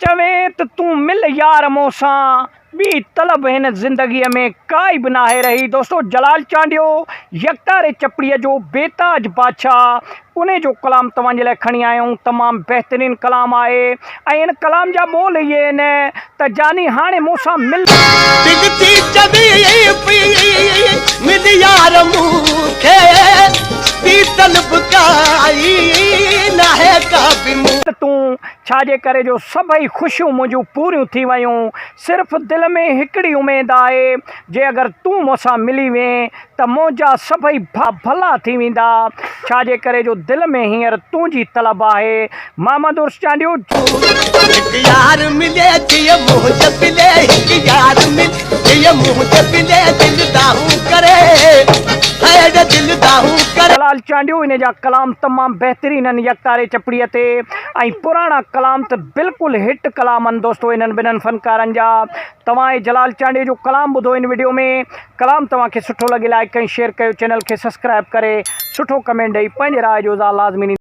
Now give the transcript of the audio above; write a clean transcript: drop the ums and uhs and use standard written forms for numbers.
चवें त तू मिल यार मूंसां, ॿी तलब हिन ज़िंदगीअ में काई बि नाहे रही। दोस्तों, जलाल चांडियो यकतारे चपड़ीअ जो बेताज बादशाह, उन जो कलाम तव्हांजे लाइ खणी आहियूं। तमामु बहितरीन कलाम आहे ऐं इन कलाम जा बोल इहे आहिनि त जानी हाणे मूंसां मिल यार मूंखे ॿी तलब काई नाहे का बि तूं छाजे करे जो सभई ख़ुशियूं मुंहिंजूं पूरियूं थी वियूं। सिर्फ़ु दिलि में हिकिड़ी उमेदु आहे, जे अगरि तूं मूंसां मिली वें त मुंहिंजा सभई भला थी वेंदा। छाजे करे जो दिलि में हींअर तुंहिंजी तलब आहे। मोहम्मद उर्स चांडियो हिकु यार मिले जीअं मुंहिंजे पिले, हिकु यार मिले जीअं मुंहिंजे पिले, दिल दाहूं करे हैड दिल दाहूं करे। जलाल चांडियो इन जा कलाम तमामु बहितरीन आहिनि यकतारे चपड़ीअ ते, ऐं पुराणा कलाम त बिल्कुलु हिट कलाम आहिनि। दोस्तों, इन्हनि ॿिन्हिनि फ़नकारनि जा तव्हां जलाल चांडियो जो कलाम ॿुधो इन वीडियो में। कलाम तव्हांखे सुठो लॻे लाइक ऐं शेयर कयो, चैनल खे सब्सक्राइब करे सुठो कमेंट ॾेई पंहिंजे राय जो इज़हार लाज़मी